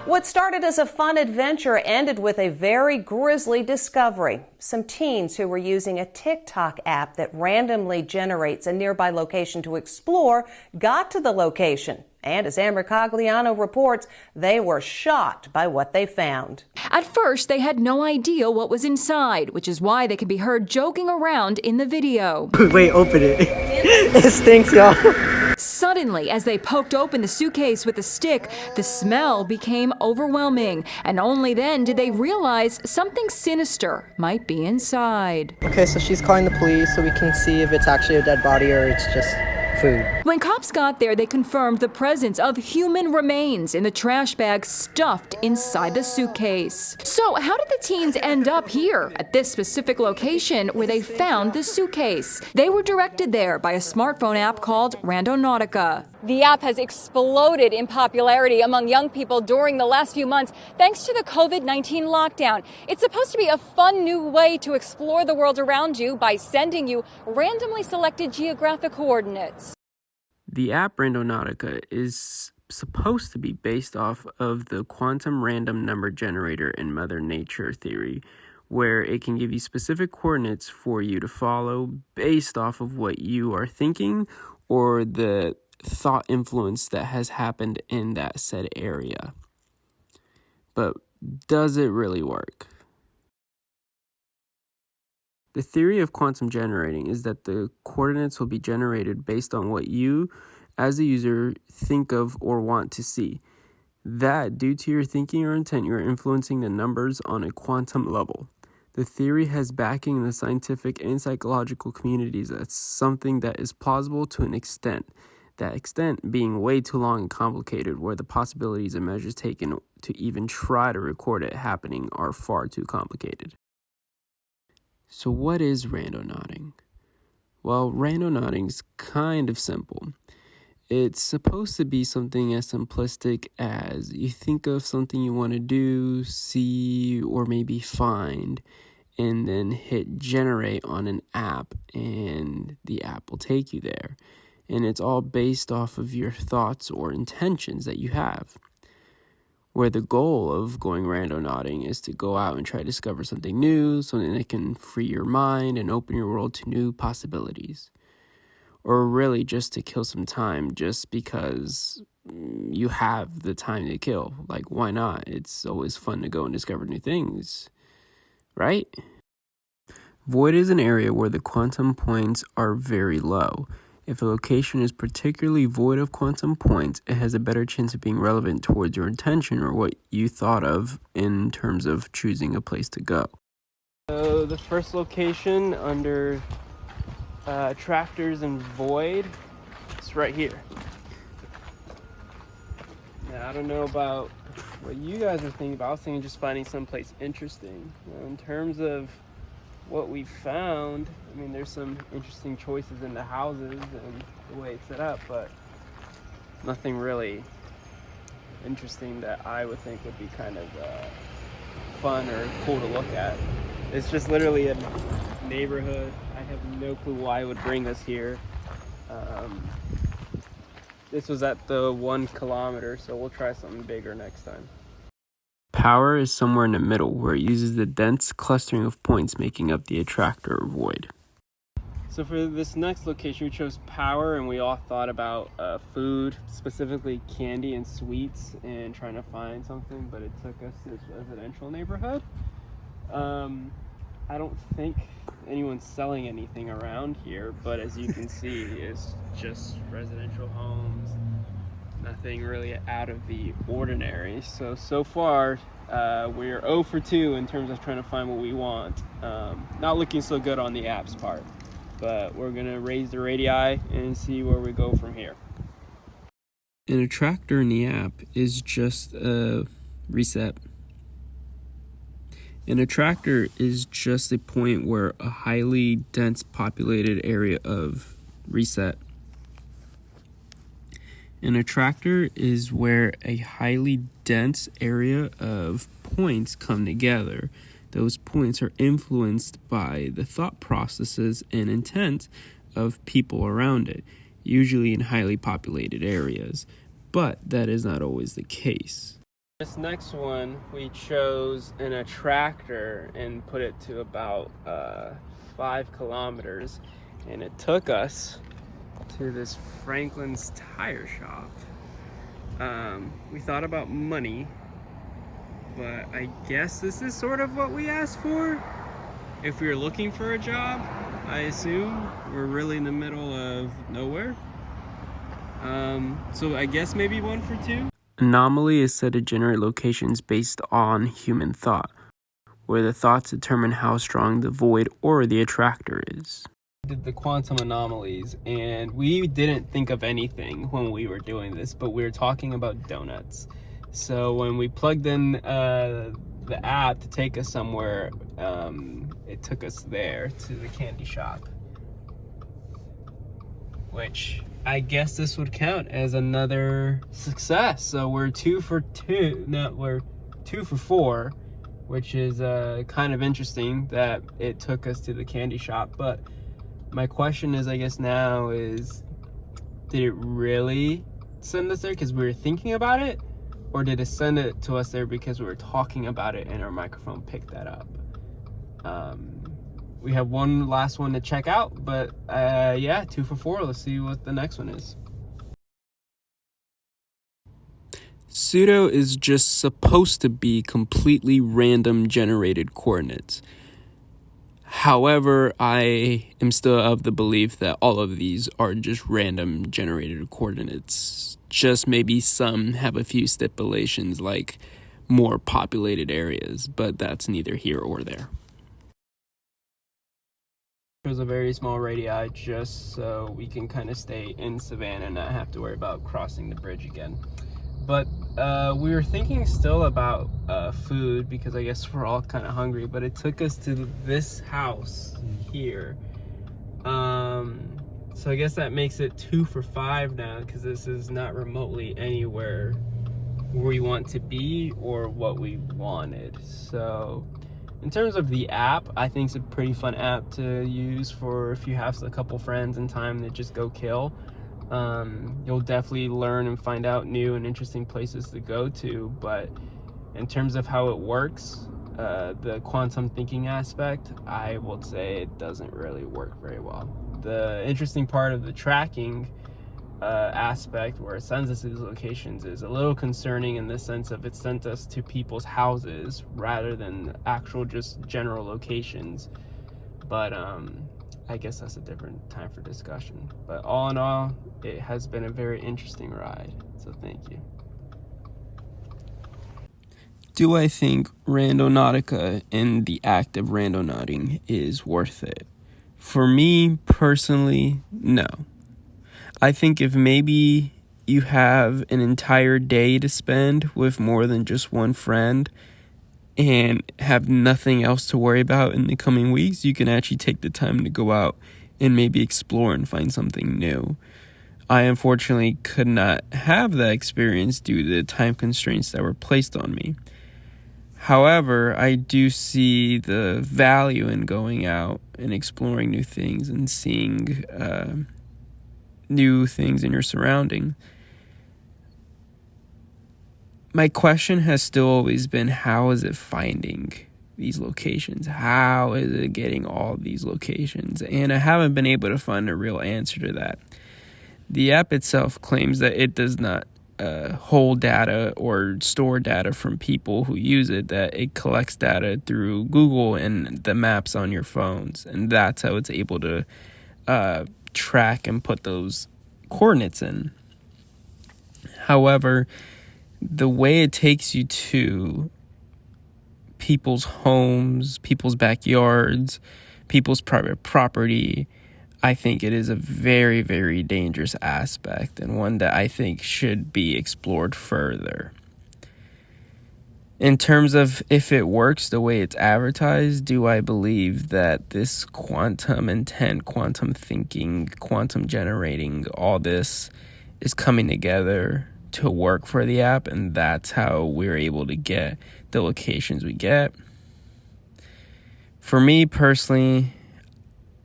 What started as a fun adventure ended with a very grisly discovery. Some teens who were using a TikTok app that randomly generates a nearby location to explore got to the location. And as Amber Cogliano reports, they were shocked by what they found. At first, they had no idea what was inside, which is why they could be heard joking around in the video. Wait, open it. It stinks, y'all. Suddenly, as they poked open the suitcase with a stick, the smell became overwhelming. And only then did they realize something sinister might be inside. Okay, so she's calling the police so we can see if it's actually a dead body or it's just food. When cops got there, they confirmed the presence of human remains in the trash bag stuffed inside the suitcase. So how did the teens end up here at this specific location where they found the suitcase? They were directed there by a smartphone app called Randonautica. The app has exploded in popularity among young people during the last few months thanks to the COVID-19 lockdown. It's supposed to be a fun new way to explore the world around you by sending you randomly selected geographic coordinates. The app Randonautica is supposed to be based off of the quantum random number generator in Mother Nature theory, where it can give you specific coordinates for you to follow based off of what you are thinking or the thought influence that has happened in that said area. But does it really work? The theory of quantum generating is that the coordinates will be generated based on what you, as a user, think of or want to see. That, due to your thinking or intent, you are influencing the numbers on a quantum level. The theory has backing in the scientific and psychological communities as something that is plausible to an extent. That extent being way too long and complicated, where the possibilities and measures taken to even try to record it happening are far too complicated. So what is randonauting? Well, randonauting is kind of simple. It's supposed to be something as simplistic as you think of something you want to do, see, or maybe find, and then hit generate on an app, and the app will take you there. And it's all based off of your thoughts or intentions that you have. Where the goal of going randonauting is to go out and try to discover something new, something that can free your mind and open your world to new possibilities. Or really just to kill some time just because you have the time to kill. Like, why not? It's always fun to go and discover new things, right? Void is an area where the quantum points are very low. If a location is particularly void of quantum points, it has a better chance of being relevant towards your intention or what you thought of in terms of choosing a place to go. So the first location under tractors and void is right here. Now, I don't know about what you guys are thinking about. I was thinking just finding someplace interesting. In terms of what we found, I mean, there's some interesting choices in the houses and the way it's set up, but nothing really interesting that I would think would be kind of fun or cool to look at. It's just literally a neighborhood. I have no clue why I would bring this here. This was at the 1 kilometer, so we'll try something bigger next time. Power is somewhere in the middle, where it uses the dense clustering of points making up the attractor or void. So for this next location, we chose power, and we all thought about food, specifically candy and sweets, and trying to find something, but it took us to this residential neighborhood. I don't think anyone's selling anything around here, but as you can see, it's just residential homes. Nothing really out of the ordinary. So far, we're 0 for 2 in terms of trying to find what we want. Not looking so good on the app's part, but we're gonna raise the radii and see where we go from here. An attractor in the app is just a reset. An attractor is just a point where a highly dense populated area of reset. An attractor is where a highly dense area of points come together. Those points are influenced by the thought processes and intent of people around it, usually in highly populated areas. But that is not always the case. This next one, we chose an attractor and put it to about 5 kilometers, and it took us to this Franklin's Tire Shop. We thought about money, but I guess this is sort of what we asked for. If we were looking for a job, I assume we're really in the middle of nowhere. So I guess maybe 1 for 2. Anomaly is said to generate locations based on human thought, where the thoughts determine how strong the void or the attractor is. We did the quantum anomalies, and we didn't think of anything when we were doing this, but we were talking about donuts. So when we plugged in the app to take us somewhere, it took us there to the candy shop, which I guess this would count as another success. So we're 2 for 2. No, we're 2 for 4, which is kind of interesting that it took us to the candy shop. But my question is, I guess now is, did it really send us there because we were thinking about it? Or did it send it to us there because we were talking about it and our microphone picked that up? We have one last one to check out, but yeah, 2 for 4. Let's see what the next one is. Pseudo is just supposed to be completely random generated coordinates. However, I am still of the belief that all of these are just random generated coordinates. Just maybe some have a few stipulations like more populated areas, but that's neither here or there. There's a very small radii just so we can kind of stay in Savannah and not have to worry about crossing the bridge again. But we were thinking still about food because I guess we're all kind of hungry, but it took us to this house here. So I guess that makes it 2 for 5 now because this is not remotely anywhere where we want to be or what we wanted. So in terms of the app, I think it's a pretty fun app to use for if you have a couple friends and time to just go kill. You'll definitely learn and find out new and interesting places to go to, but in terms of how it works, the quantum thinking aspect, I would say it doesn't really work very well. The interesting part of the tracking aspect where it sends us to these locations is a little concerning in the sense of it sent us to people's houses rather than actual just general locations. But I guess that's a different time for discussion. But all in all, it has been a very interesting ride. So thank you. Do I think Randonautica and the act of randonauting is worth it? For me personally, no. I think if maybe you have an entire day to spend with more than just one friend and have nothing else to worry about in the coming weeks, you can actually take the time to go out and maybe explore and find something new. I unfortunately could not have that experience due to the time constraints that were placed on me. However, I do see the value in going out and exploring new things and seeing new things in your surrounding. My question has still always been, how is it finding these locations? How is it getting all these locations? And I haven't been able to find a real answer to that. The app itself claims that it does not hold data or store data from people who use it, that it collects data through Google and the maps on your phones. And that's how it's able to track and put those coordinates in. However, the way it takes you to people's homes, people's backyards, people's private property, I think it is a very, very dangerous aspect and one that I think should be explored further. In terms of if it works the way it's advertised, do I believe that this quantum intent, quantum thinking, quantum generating, all this is coming together to work for the app, and that's how we're able to get the locations we get? For me personally,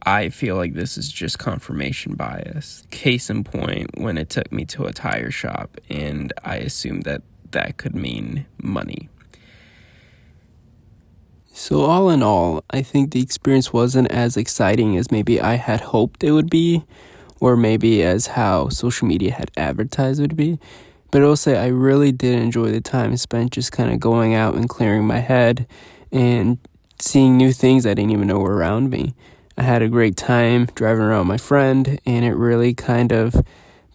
I feel like this is just confirmation bias. Case in point, when it took me to a tire shop and I assumed that that could mean money. So all in all, I think the experience wasn't as exciting as maybe I had hoped it would be, or maybe as how social media had advertised it would be. But I will say I really did enjoy the time spent just kind of going out and clearing my head and seeing new things I didn't even know were around me. I had a great time driving around with my friend, and it really kind of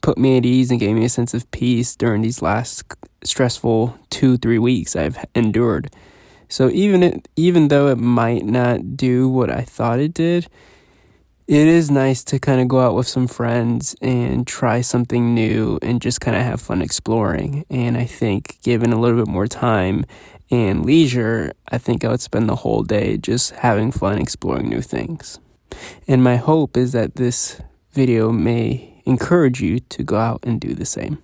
put me at ease and gave me a sense of peace during these last stressful 2-3 weeks I've endured. So even though it might not do what I thought it did, it is nice to kind of go out with some friends and try something new and just kind of have fun exploring. And I think given a little bit more time and leisure, I think I would spend the whole day just having fun exploring new things. And my hope is that this video may encourage you to go out and do the same.